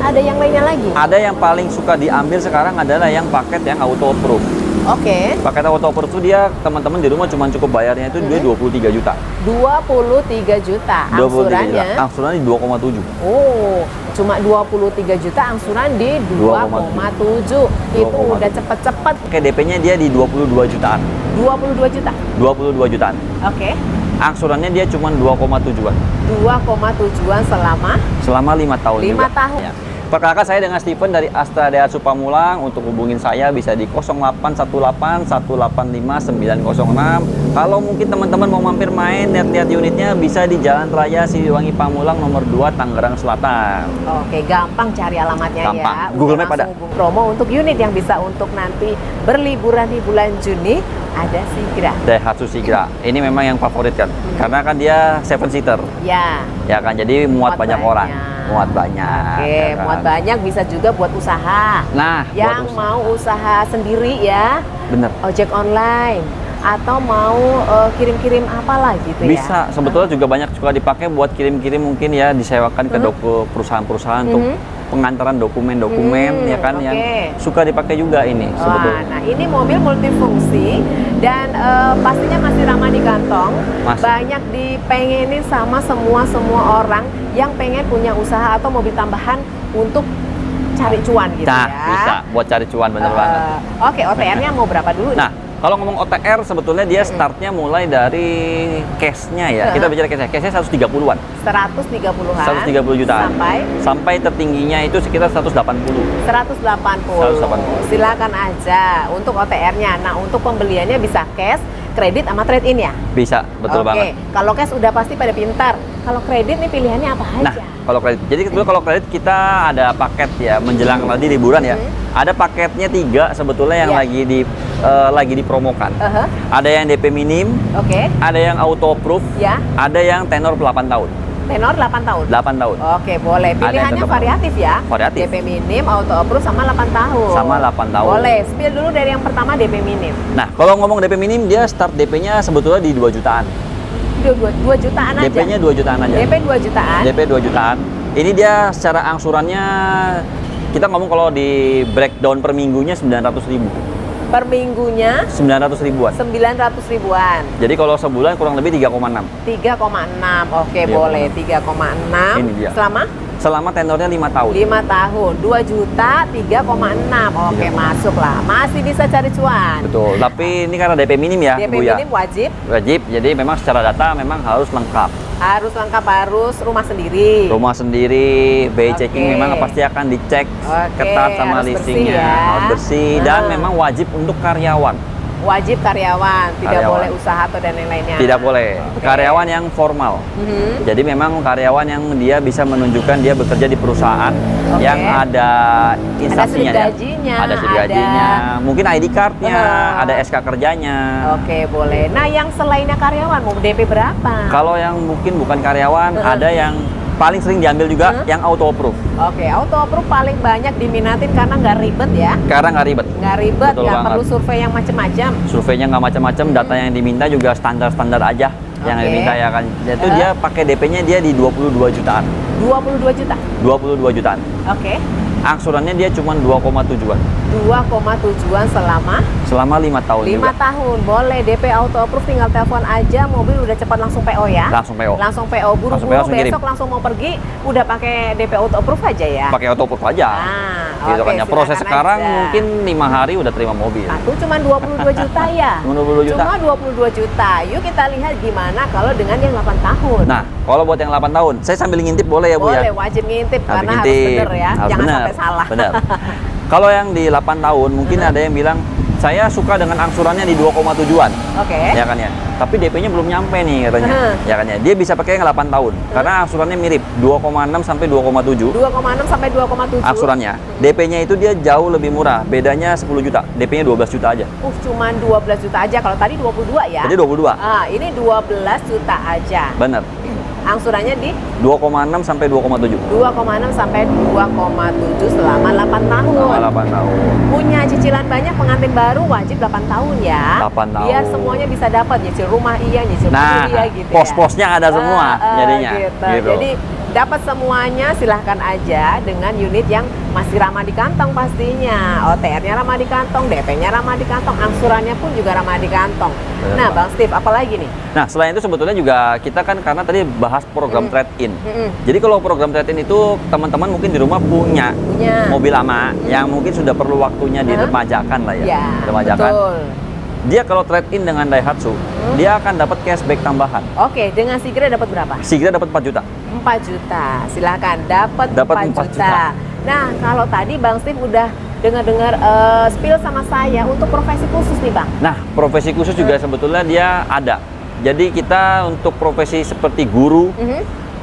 ada yang lainnya lagi? Ada yang paling suka diambil sekarang adalah yang paket yang auto approve. Oke. Paket auto approve itu dia teman-teman di rumah cuma cukup bayarnya itu dia 23 juta. 23 juta. 23 juta. Angsurannya? Angsurannya di 2,7. Oh, cuma 23 juta angsuran di 2,7. Itu 2,7. udah cepet-cepet. Oke, DP-nya dia di 22 jutaan. 22 juta. 22 jutaan. Oke. Angsurannya dia cuma 2,7-an. 2,7-an Selama 5 tahun 5 juga. tahun. Ya. Perkenalkan, saya dengan Steven dari Astra Daihatsu Pamulang. Untuk hubungin saya bisa di 0818 185 906. Kalau mungkin teman-teman mau mampir main lihat-lihat unitnya, bisa di Jalan Raya Siliwangi Pamulang nomor 2 Tangerang Selatan. Oke, gampang cari alamatnya Gampang. ya. Google Udah Map ada. langsung hubung promo untuk unit yang bisa untuk nanti berliburan di bulan Juni. Ada Sigra. Daihatsu Sigra. Ini memang yang favorit kan. Karena kan dia 7 seater. Ya. Ya kan, jadi muat banyak orang. Muat Oke, banyak. Ya kan? muat banyak, bisa juga buat usaha. Nah, Yang buat mau usaha sendiri ya, bener. ojek online atau mau kirim-kirim apalah gitu ya. Bisa, sebetulnya juga banyak suka dipakai buat kirim-kirim, mungkin ya disewakan ke perusahaan-perusahaan untuk pengantaran dokumen-dokumen ya kan, oke. yang suka dipakai juga ini Wah, sebetulnya. nah ini mobil multifungsi dan pastinya masih ramah di kantong. Masih. Banyak dipengenin sama semua orang yang pengen punya usaha atau mobil tambahan untuk cari cuan gitu Nah, ya. bisa buat cari cuan, bener banget. Oke, OTR-nya mau berapa dulu nih? Nah, kalau ngomong OTR sebetulnya dia startnya mulai dari cash-nya ya. Kita bicara cash-nya. Cash-nya 130-an. 130-an 130 jutaan. sampai tertingginya itu sekitar 180. 180. Silakan aja untuk OTR-nya. Nah, untuk pembeliannya bisa cash, kredit sama trade-in ya? Bisa, betul banget. Kalau cash udah pasti pada pintar. Kalau kredit nih pilihannya apa aja? Nah, kalau kredit, jadi sebetulnya kalau kredit kita ada paket ya menjelang tadi liburan ya. Ada paketnya 3 sebetulnya yang lagi dipromokan. Ada yang DP minim, ada yang auto approve, ada yang tenor 8 tahun. Tenor 8 tahun? 8 tahun. Oke, boleh. Pilihannya variatif ya? Variatif. DP minim, auto approve sama 8 tahun. Sama 8 tahun. Boleh. Spill dulu dari yang pertama DP minim. Nah, kalau ngomong DP minim, dia start DP-nya sebetulnya di 2 jutaan. 2 jutaan aja? DP-nya 2 jutaan aja. DP 2 jutaan? DP 2 jutaan. Ini dia secara angsurannya, kita ngomong kalau di breakdown per minggunya 900.000. Per minggunya? 900 ribuan. 900 ribuan. Jadi kalau sebulan kurang lebih 3,6. 3,6. Oke, boleh. 3,6. Ini dia. Selama tenornya 5 tahun. 5 tahun. 2 juta, 3,6. Oke, masuk lah. Masih bisa cari cuan. Betul. Tapi ini karena DP minim ya, DP Bu ya. minim wajib? Wajib. Jadi memang secara data memang harus lengkap. Harus lengkap, harus rumah sendiri. Rumah sendiri, BI checking memang pasti akan dicek ketat sama leasingnya. Harus bersih dan memang wajib untuk karyawan. Wajib karyawan, tidak boleh usaha atau dan lain-lainnya. Tidak boleh. Karyawan yang formal. Jadi memang karyawan yang dia bisa menunjukkan dia bekerja di perusahaan yang ada instansinya, ada gajinya, ada gajinya, mungkin ID card-nya, ada SK kerjanya. Oke, boleh. Nah, yang selainnya karyawan mau DP berapa? Kalau yang mungkin bukan karyawan, ada yang paling sering diambil juga yang auto approve. Oke, auto approve paling banyak diminatin karena nggak ribet ya? Karena nggak ribet. Nggak ribet, nggak perlu banget. survei yang macam-macam. Surveinya nggak macam-macam, data yang diminta juga standar-standar aja yang diminta ya kan. Itu dia pakai DP-nya dia di 22 jutaan. 22 juta? 22 jutaan. Oke. Angsurannya dia cuma 2,7-an. 2,7-an selama 5 tahun 5 juga. tahun, boleh. DP auto approve, tinggal telepon aja, mobil udah cepat langsung PO ya? Langsung PO. Langsung PO, buru-buru besok langsung mau pergi, udah pakai DP auto approve aja ya? Pakai auto approve aja. Gitu kan ya. Proses sekarang mungkin 5 hari udah terima mobil. Aku cuma 22 juta ya? Cuma 22 juta. Cuma 22 juta. Yuk kita lihat gimana kalau dengan yang 8 tahun. Nah, kalau buat yang 8 tahun, saya sambil ngintip boleh ya Bu ya? Boleh, wajib ngintip karena harus bener ya. Jangan sampai salah. Bener. Kalau yang di 8 tahun, mungkin ada yang bilang, saya suka dengan angsurannya di 2,7-an. Ya kan ya. Tapi DP-nya belum nyampe nih katanya. Ya kan ya. Dia bisa pakai yang 8 tahun. Karena angsurannya mirip, 2,6 sampai 2,7. 2,6 sampai 2,7. Angsurannya. DP-nya itu dia jauh lebih murah. Bedanya 10 juta. DP-nya 12 juta aja. Cuman 12 juta aja. Kalau tadi 22 ya? Tadi 22. Ini 12 juta aja. Bener. Angsurannya di 2,6 sampai 2,7. 2,6 sampai 2,7 selama 8 tahun. Selama 8 tahun. Punya cicilan banyak, pengantin baru wajib 8 tahun ya. 8 tahun. Biar semuanya bisa dapat, nyicil rumah iya, nyicil mobil iya gitu. Pos-posnya ada semua jadinya. Gitu. Jadi dapat semuanya, silahkan aja dengan unit yang masih ramah di kantong pastinya. OTR-nya ramah di kantong, DP-nya ramah di kantong, angsurannya pun juga ramah di kantong. Nah, Bang Steve, apalagi nih? Nah, selain itu sebetulnya juga kita kan karena tadi bahas program trade-in. Jadi kalau program trade-in itu teman-teman mungkin di rumah punya mobil lama yang mungkin sudah perlu waktunya diremajakan lah ya. Diremajakan. Betul. Dia kalau trade-in dengan Daihatsu, dia akan dapat cashback tambahan. Oke, dengan Sigra dapat berapa? Sigra dapat 4 juta. 4 juta, silakan dapat 4 4 juta. Nah, kalau tadi Bang Steve udah dengar-dengar spill sama saya untuk profesi khusus nih Bang. Nah, profesi khusus juga sebetulnya dia ada. Jadi kita untuk profesi seperti guru,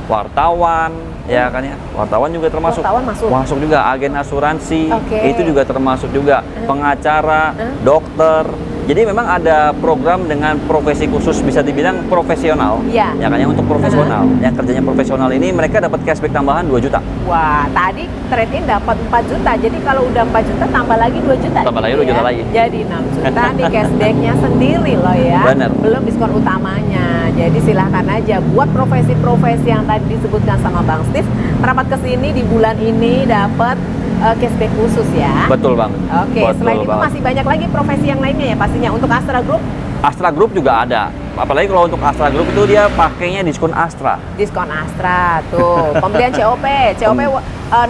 wartawan, ya kan ya. Wartawan juga termasuk. Wartawan masuk juga, agen asuransi, Oke. itu juga termasuk juga. Pengacara, dokter. Jadi memang ada program dengan profesi khusus, bisa dibilang profesional. Iya. Ya kan ya, untuk profesional. Yang kerjanya profesional ini mereka dapat cashback tambahan 2 juta. Wah, tadi trade-in dapat 4 juta. Jadi kalau udah 4 juta tambah lagi 2 juta. Tambah lagi 2 juta lagi. Jadi 6 juta nih cashbacknya sendiri loh ya. Bener. Belum diskon utamanya. Jadi silahkan aja buat profesi-profesi yang tadi disebutkan sama Bang Steve, merapat ke sini di bulan ini dapat cashback khusus ya. Betul banget. Oke, selain itu masih banyak lagi profesi yang lainnya ya pastinya. Untuk Astra Group? Astra Group juga ada. Apalagi kalau untuk Astra Group itu dia pakainya diskon Astra. Diskon Astra tuh. Pembelian COP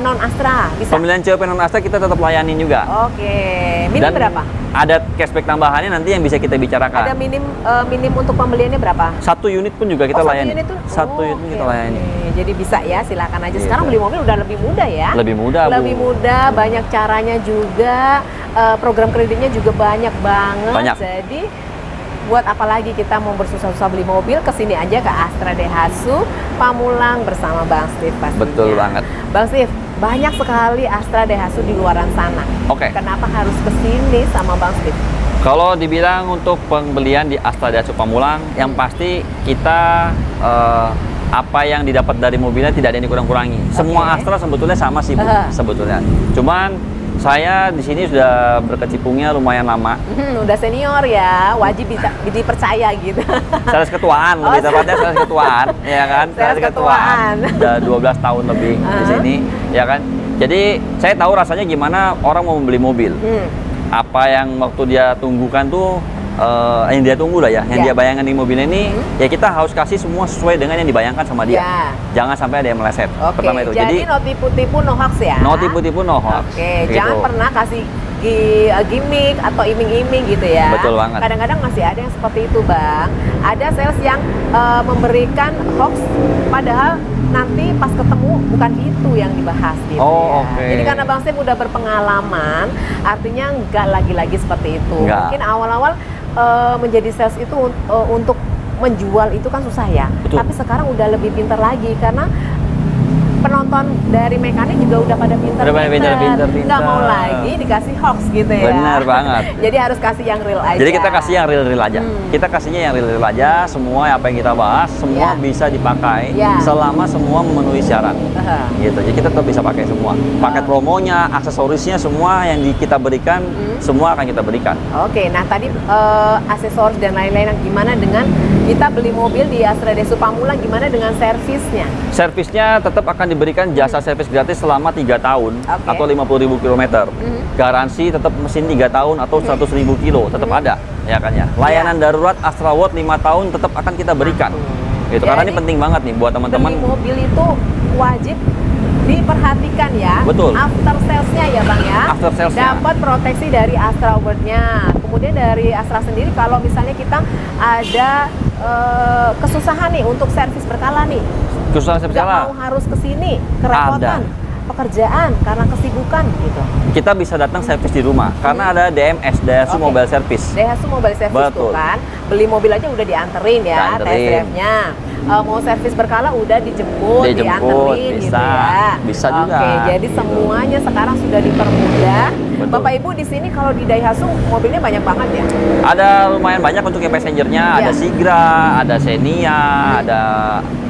non Astra bisa. Pembelian COP non Astra kita tetap layanin juga. Oke. Minim Dan berapa? ada cashback tambahannya nanti yang bisa kita bicarakan. Ada minim untuk pembeliannya berapa? 1 unit pun juga kita layani. 1 unit tuh? 1 unit pun kita layani. Jadi bisa ya, silakan aja. Gitu. Sekarang beli mobil udah lebih mudah ya. Lebih mudah, Bu. Lebih mudah, banyak caranya juga. Program kreditnya juga banyak banget. Banyak. Jadi buat apa lagi kita mau bersusah-susah beli mobil, kesini aja ke Astra Daihatsu Pamulang bersama Bang Steve pastinya. Betul banget. Bang Steve, banyak sekali Astra Daihatsu di luaran sana. Oke. Kenapa harus kesini sama Bang Steve? Kalau dibilang untuk pembelian di Astra Daihatsu Pamulang, yang pasti kita apa yang didapat dari mobilnya tidak ada yang dikurang-kurangi. Semua Astra sebetulnya sama sih, Bu, sebetulnya. Cuman saya di sini sudah berkecimpungnya lumayan lama. Udah senior ya, wajib dipercaya gitu. Sales ketuaan, lebih tepatnya sales ketuaan, ya kan? Sales ketuaan. Udah 12 tahun lebih di sini, ya kan? Jadi saya tahu rasanya gimana orang mau membeli mobil. Apa yang waktu dia tunggukan tuh, yang dia tunggu lah ya, yang dia bayangkan di mobil ini, ya kita harus kasih semua sesuai dengan yang dibayangkan sama dia. Jangan sampai ada yang meleset. Pertama itu. Jadi no tipu-tipu, no hoax ya. No tipu-tipu, no hoax. Oke, gitu. jangan pernah kasih gimmick atau iming-iming gitu ya. Betul banget. Kadang-kadang masih ada yang seperti itu, Bang. Ada sales yang memberikan hoax, padahal nanti pas ketemu bukan itu yang dibahas gitu ya. Jadi karena Bang Steve udah berpengalaman, artinya nggak lagi-lagi seperti itu. Mungkin awal-awal menjadi sales itu untuk menjual itu kan susah ya. Betul. Tapi sekarang udah lebih pintar lagi karena penonton dari mekanik juga udah pada pintar-pintar. Nggak mau lagi dikasih hoax gitu ya. Benar banget. Jadi harus kasih yang real aja. Jadi kita kasih yang real-real aja. Kita kasihnya yang real-real aja. Semua apa yang kita bahas, semua bisa dipakai selama semua memenuhi syarat. Gitu. Jadi kita tetap bisa pakai semua. Paket promonya, aksesorisnya, semua yang kita berikan, semua akan kita berikan. Oke, nah tadi aksesoris dan lain-lain, gimana dengan kita beli mobil di Astra Daihatsu Pamulang, gimana dengan servisnya? Servisnya tetap akan diberikan jasa servis gratis selama 3 tahun atau 50.000 km. Garansi tetap mesin 3 tahun atau 100.000 kilo tetap ada, ya kan ya. Layanan darurat Astra World 5 tahun tetap akan kita berikan. Gitu. Karena ini penting banget nih buat teman-teman. Beli mobil itu wajib diperhatikan ya. Betul. After salesnya ya Bang ya. After salesnya. Dapat proteksi dari Astra World-nya. Kemudian dari Astra sendiri kalau misalnya kita ada kesusahan nih untuk servis berkala nih. Kesusahan servis berkala. Nggak mau harus kesini, kerepotan. Pekerjaan karena kesibukan gitu. Kita bisa datang servis di rumah karena ada DMS, Daihatsu Mobile Service. Daihatsu Mobile Service tuh kan, beli mobil aja udah dianterin ya, test drive-nya. Mau servis berkala udah dijemput, dianterin bisa, gitu ya. Bisa juga. Oke, jadi gitu. Semuanya sekarang sudah dipermudah. Betul. Bapak Ibu di sini kalau di Daihatsu mobilnya banyak banget ya? Ada lumayan banyak untuk yang passengernya, ada Sigra, ada Xenia, ada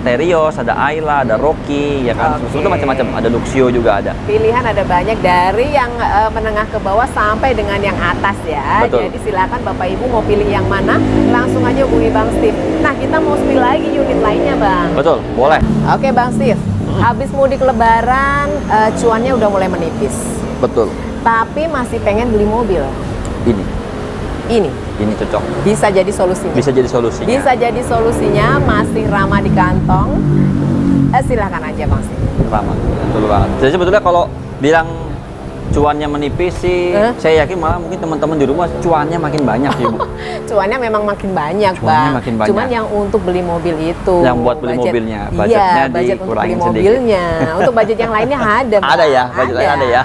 Terios, ada Ayla, ada Rocky, ya kan, itu macam-macam, ada Luxio juga ada. Pilihan ada banyak dari yang menengah ke bawah sampai dengan yang atas ya. Betul. Jadi silakan Bapak Ibu mau pilih yang mana, langsung aja hubungi Bang Steve. Nah kita mau spill lagi unit lainnya Bang. Betul, boleh. Oke Bang Steve, Habis mudik lebaran, cuannya udah mulai menipis. Betul. Tapi masih pengen beli mobil. Ini cocok. bisa jadi solusinya. Bisa jadi solusinya. Bisa jadi solusinya, masih ramah di kantong. Silahkan aja Bang Steve. Ramah, betul banget. Jadi sebetulnya kalau bilang cuannya menipis sih, saya yakin malah mungkin teman-teman di rumah cuannya makin banyak ya Bu. Cuannya memang makin banyak, cuannya Bang. Makin banyak. Cuman yang untuk beli mobil itu. Yang buat beli mobilnya, budgetnya budget untuk beli dikurangin mobilnya. Untuk budget yang lainnya ada, Bang. Ada ya, budget lain ada ya.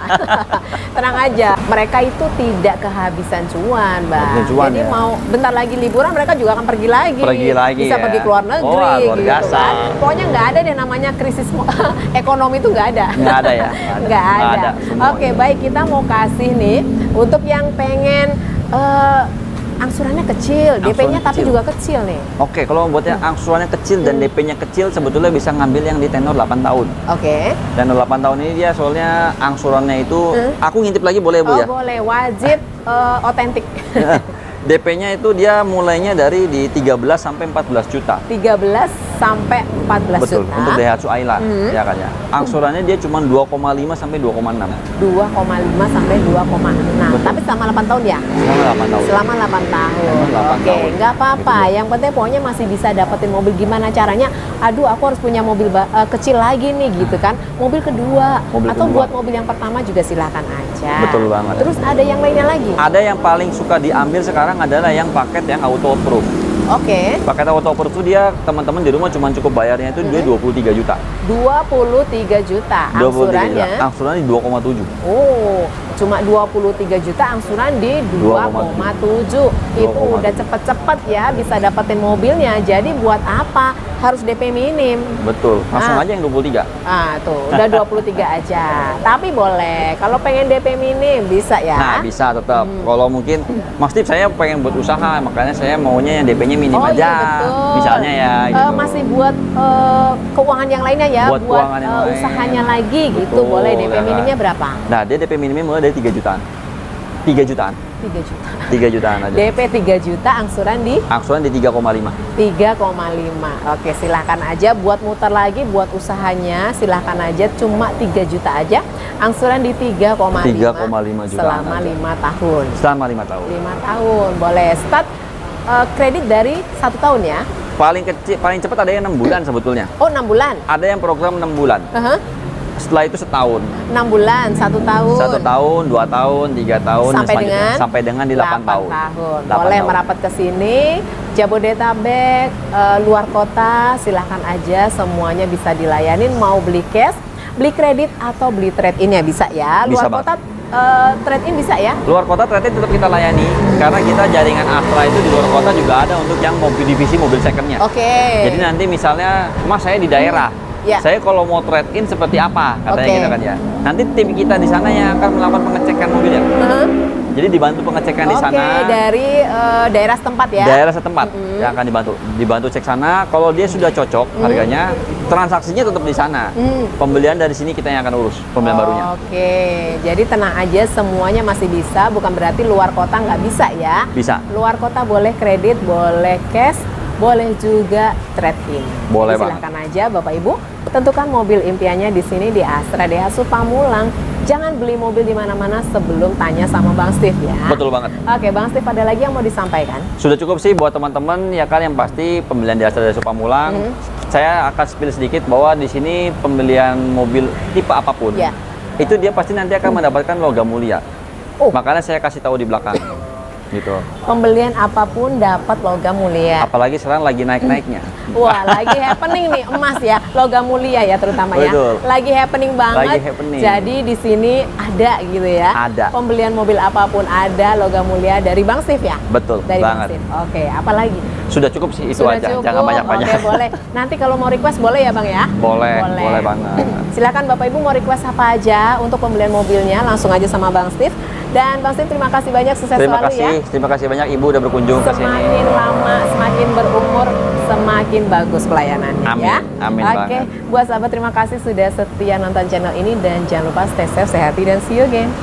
Tenang aja, mereka itu tidak kehabisan cuan, Bang. Cuan, jadi ya? mau bentar lagi liburan mereka juga akan pergi lagi. Bisa Bisa pergi ke luar negeri, luar gitu biasa. kan. Pokoknya nggak ada deh namanya krisis ekonomi itu nggak ada. Nggak ada ya? Nggak ada. Oke, baik, kita mau kasih nih untuk yang pengen angsurannya kecil, DP-nya tapi juga kecil nih. Oke, kalau buat yang angsurannya kecil dan DP-nya kecil, sebetulnya bisa ngambil yang di tenor 8 tahun. Oke. Tenor 8 tahun ini dia soalnya angsurannya itu, aku ngintip lagi boleh Bu ya? Boleh, wajib otentik. DP-nya itu dia mulainya dari di 13 sampai 14 juta. 13 sampai 14 Betul, juta. untuk Daihatsu Ayla, ya kan ya. Angsurannya dia cuma 2,5 sampai 2,6. 2,5 sampai 2,6. Tapi selama 8 tahun ya? Selama 8 tahun. Selama 8 tahun. Oke, nggak apa-apa. Yang penting pokoknya masih bisa dapetin mobil. Gimana caranya? Aduh, aku harus punya mobil kecil lagi nih gitu kan. Mobil kedua. Atau buat mobil yang pertama juga silakan aja. Betul banget. Terus ada yang lainnya lagi? Ada yang paling suka diambil sekarang adalah yang paket yang auto approve. Oke. Paket auto approve itu dia teman-teman di rumah cuma cukup bayarnya itu dia 23 juta. 23 juta angsurannya. Angsurannya di 2,7. Oh, cuma 23 juta angsuran di 2,7. Itu udah cepet-cepet ya bisa dapetin mobilnya. Jadi buat apa harus DP minim? Betul, langsung aja yang 23. Tuh, udah 23 aja. Tapi boleh, kalau pengen DP minim bisa ya? Nah, bisa tetap. Kalau mungkin Mas Tip saya pengen buat usaha, makanya saya maunya yang DP-nya minim aja. Iya, betul. Misalnya ya gitu. Masih buat keuangan yang lainnya ya, buat keuangan yang lain. Usahanya lagi gitu. Betul, Boleh DP ya minimnya kan? berapa? Nah, dia DP minimnya mulai dari 3 jutaan. 3 jutaan. 3 juta. 3 jutaan aja. DP 3 juta, angsuran di? Angsuran di 3,5. 3,5. Oke, silahkan aja buat muter lagi, buat usahanya, silahkan aja. Cuma 3 juta aja, angsuran di 3,5 juta selama 5 tahun. Selama 5 tahun. 5 tahun, boleh start kredit dari 1 tahun ya? Paling kecil, paling cepat ada yang 6 bulan sebetulnya. Oh, 6 bulan? Ada yang program 6 bulan. Setelah itu setahun. 6 bulan, 1 tahun. 1 tahun, 2 tahun, 3 tahun, sampai dengan di 8 tahun. 8 boleh tahun. Merapat ke sini, Jabodetabek, luar kota, silahkan aja, semuanya bisa dilayanin. Mau beli cash, beli kredit atau beli trade-in ya bisa ya. Luar bisa, kota trade-in bisa ya? Luar kota trade-in tetap kita layani karena kita jaringan Astra itu di luar kota juga ada untuk yang mobil divisi mobil secondnya. Oke. Jadi nanti misalnya, Mas saya di daerah. Ya. Saya kalau mau trade-in seperti apa katanya kita kan ya. Nanti tim kita di sana yang akan melakukan pengecekan mobilnya. Jadi dibantu pengecekan di sana. Oke, dari daerah setempat ya. Daerah setempat yang akan dibantu cek sana. Kalau dia sudah cocok harganya, transaksinya tetap di sana. Pembelian dari sini kita yang akan urus pembelian barunya. Oke, jadi tenang aja, semuanya masih bisa. Bukan berarti luar kota nggak bisa ya. Bisa. Luar kota boleh kredit, boleh cash, boleh juga trade-in. Boleh banget. Silakan aja Bapak Ibu, tentukan mobil impiannya di sini di Astra Daihatsu Pamulang. Jangan beli mobil di mana-mana sebelum tanya sama Bang Steve ya. Betul banget. Oke, Bang Steve, ada lagi yang mau disampaikan? Sudah cukup sih buat teman-teman ya kan, yang pasti pembelian di Astra Daihatsu Pamulang. Saya akan spill sedikit bahwa di sini pembelian mobil tipe apapun, itu dia pasti nanti akan mendapatkan logam mulia. Makanya saya kasih tahu di belakang. Gitu. Pembelian apapun dapat logam mulia. Apalagi sekarang lagi naik-naiknya. Wah, lagi happening nih emas ya, logam mulia ya terutama. Betul. Ya. Lagi happening banget. Lagi happening. Jadi di sini ada gitu ya. Ada. Pembelian mobil apapun ada logam mulia dari Bang Steve ya. Betul. Dari banget. Bang Steve. Oke, apalagi? Sudah cukup sih itu Sudah aja. cukup. Jangan banyak-banyak. Oke, boleh. Nanti kalau mau request boleh ya Bang ya? Boleh banget. Silakan Bapak Ibu mau request apa aja untuk pembelian mobilnya, langsung aja sama Bang Steve. Dan Bang Steve, terima kasih banyak, sukses selalu ya. Terima kasih banyak Ibu udah berkunjung ke sini. Semakin lama, semakin berumur, semakin bagus pelayanannya. Amin, ya. amin Oke, banget. buat sahabat terima kasih sudah setia nonton channel ini dan jangan lupa stay safe, sehat dan see you again.